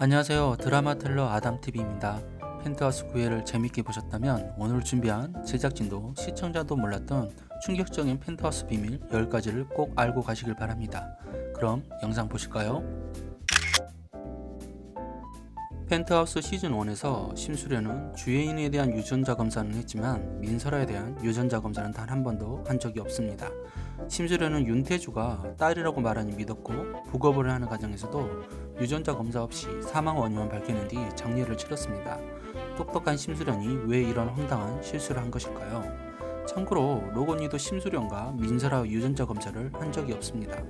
안녕하세요. 드라마 텔러 아담TV입니다. 펜트하우스 9회를 재밌게 보셨다면 오늘 준비한 제작진도 시청자도 몰랐던 충격적인 펜트하우스 비밀 10가지를 꼭 알고 가시길 바랍니다. 그럼 영상 보실까요? 펜트하우스 시즌1에서 심수련은 주예인에 대한 유전자 검사는 했지만 민설아에 대한 유전자 검사는 단 한 번도 한 적이 없습니다. 심수련은 윤태주가 딸이라고 말하니 믿었고 부검을 하는 과정에서도 유전자 검사 없이 사망 원인만 밝히는 뒤 장례를 치렀습니다. 똑똑한 심수련이 왜 이런 황당한 실수를 한 것일까요? 참고로 로건이도 심수련과 민설아 유전자 검사를 한 적이 없습니다.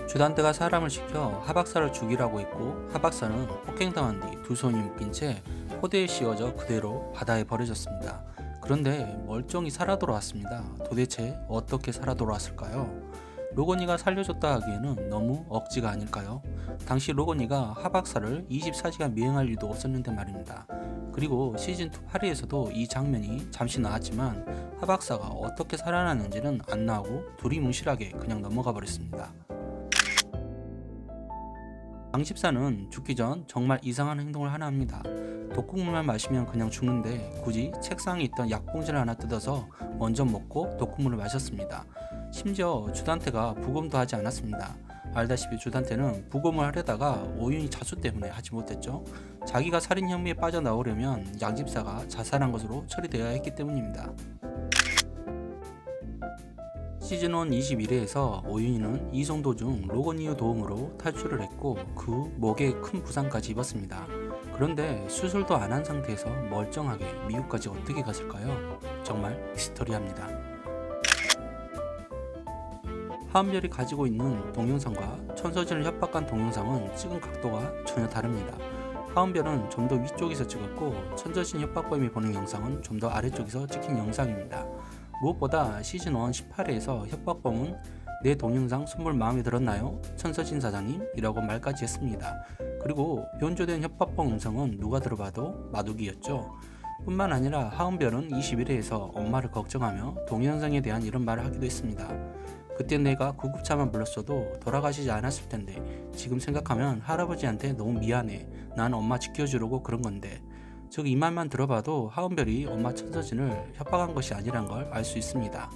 주단태가 사람을 시켜 하박사를 죽이라고 했고 하박사는 폭행당한 뒤 두 손이 묶인 채 포대에 씌워져 그대로 바다에 버려졌습니다. 그런데 멀쩡히 살아 돌아왔습니다. 도대체 어떻게 살아 돌아왔을까요? 로건이가 살려줬다 하기에는 너무 억지가 아닐까요? 당시 로건이가 하박사를 24시간 미행할 일도 없었는데 말입니다. 그리고 시즌2 8회에서도 이 장면이 잠시 나왔지만 하박사가 어떻게 살아났는지는 안 나오고 두리뭉실하게 그냥 넘어가 버렸습니다. 강십사는 죽기 전 정말 이상한 행동을 하나 합니다. 독국물만 마시면 그냥 죽는데 굳이 책상에 있던 약봉지를 하나 뜯어서 먼저 먹고 독국물을 마셨습니다. 심지어 주단태가 부검도 하지 않았습니다. 알다시피 주단태는 부검을 하려다가 오윤희 자수 때문에 하지 못했죠. 자기가 살인 혐의에 빠져나오려면 양집사가 자살한 것으로 처리되어야 했기 때문입니다. 시즌1 21회에서 오윤희는 이송 도중 로건이의 도움으로 탈출을 했고 그 목에 큰 부상까지 입었습니다. 그런데 수술도 안 한 상태에서 멀쩡하게 미국까지 어떻게 갔을까요? 정말 미스터리합니다. 하은별이 가지고 있는 동영상과 천서진을 협박한 동영상은 찍은 각도가 전혀 다릅니다. 하은별은 좀 더 위쪽에서 찍었고 천서진 협박범이 보는 영상은 좀 더 아래쪽에서 찍힌 영상입니다. 무엇보다 시즌1 18회에서 협박범은 내 동영상 선물 마음에 들었나요? 천서진 사장님? 이라고 말까지 했습니다. 그리고 변조된 협박범 음성은 누가 들어봐도 마두기였죠. 뿐만 아니라 하은별은 21회에서 엄마를 걱정하며 동영상에 대한 이런 말을 하기도 했습니다. 그때 내가 구급차만 불렀어도 돌아가시지 않았을 텐데 지금 생각하면 할아버지한테 너무 미안해. 난 엄마 지켜주려고 그런 건데. 즉 이 말만 들어봐도 하은별이 엄마 천서진을 협박한 것이 아니란 걸 알 수 있습니다.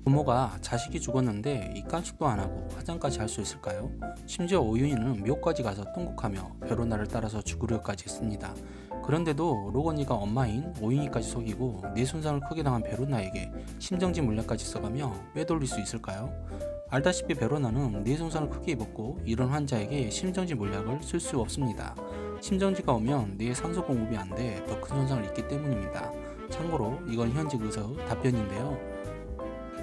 부모가 자식이 죽었는데 입간식도 안하고 화장까지 할 수 있을까요? 심지어 오윤희는 묘까지 가서 통곡하며 베로나를 따라서 죽으려까지 했습니다. 그런데도 로건이가 엄마인 오윤희까지 속이고 뇌손상을 크게 당한 베로나에게 심정지 물약까지 써가며 빼돌릴 수 있을까요? 알다시피 베로나는 뇌손상을 크게 입었고 이런 환자에게 심정지 물약을 쓸 수 없습니다. 심정지가 오면 뇌 산소 공급이 안 돼 더 큰 손상을 입기 때문입니다. 참고로 이건 현직 의사의 답변인데요.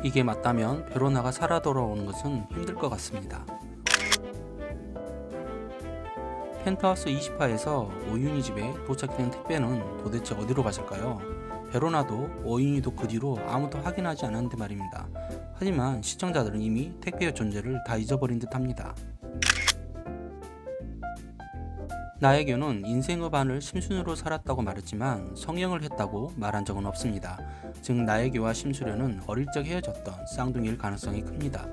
이게 맞다면 베로나가 살아 돌아오는 것은 힘들 것 같습니다. 펜트하우스 20화에서 오윤희 집에 도착된 택배는 도대체 어디로 갔을까요? 베로나도 오윤희도 그 뒤로 아무도 확인하지 않았는데 말입니다. 하지만 시청자들은 이미 택배의 존재를 다 잊어버린 듯 합니다. 나혜교는 인생의 반을 심순으로 살았다고 말했지만 성형을 했다고 말한 적은 없습니다. 즉 나혜교와 심수련은 어릴 적 헤어졌던 쌍둥이일 가능성이 큽니다.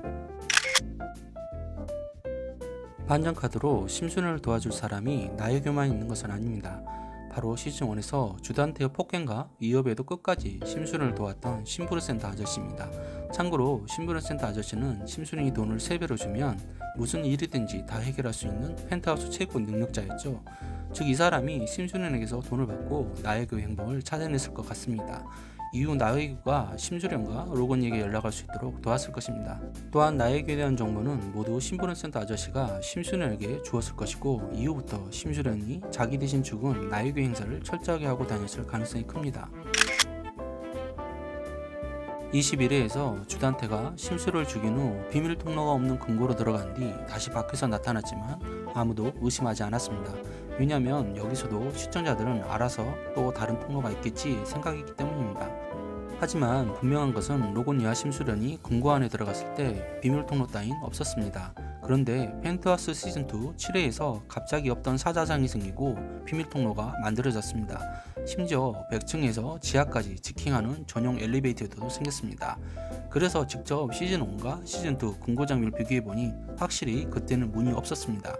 반전 카드로 심수련을 도와줄 사람이 나혜교만 있는 것은 아닙니다. 바로 시즌1에서 주단태의 폭행과 위협에도 끝까지 심수련을 도왔던 심부르센터 아저씨입니다. 참고로 심부르센터 아저씨는 심수련이 돈을 3배로 주면 무슨 일이든지 다 해결할 수 있는 펜트하우스 최고 능력자였죠. 즉 이 사람이 심수련에게서 돈을 받고 나혜교의 행방을 찾아냈을 것 같습니다. 이후 나혜교가 심수련과 로건이에게 연락할 수 있도록 도왔을 것입니다. 또한 나혜교에 대한 정보는 모두 심부름센터 아저씨가 심수련에게 주었을 것이고 이후부터 심수련이 자기 대신 죽은 나혜교 행사를 철저하게 하고 다녔을 가능성이 큽니다. 21회에서 주단태가 심수를 죽인 후 비밀 통로가 없는 금고로 들어간 뒤 다시 밖에서 나타났지만 아무도 의심하지 않았습니다. 왜냐면 여기서도 시청자들은 알아서 또 다른 통로가 있겠지 생각했기 때문입니다. 하지만 분명한 것은 로건이와 심수련이 금고 안에 들어갔을 때 비밀 통로 따윈 없었습니다. 그런데 펜트하우스 시즌2 7회에서 갑자기 없던 사자장이 생기고 비밀통로가 만들어졌습니다. 심지어 100층에서 지하까지 직행하는 전용 엘리베이터도 생겼습니다. 그래서 직접 시즌1과 시즌2 궁고장면을 비교해보니 확실히 그때는 문이 없었습니다.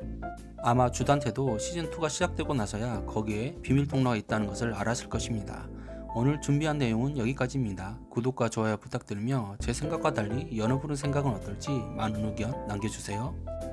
아마 주단태도 시즌2가 시작되고 나서야 거기에 비밀통로가 있다는 것을 알았을 것입니다. 오늘 준비한 내용은 여기까지입니다. 구독과 좋아요 부탁드리며 제 생각과 달리 여러분의 생각은 어떨지 많은 의견 남겨주세요.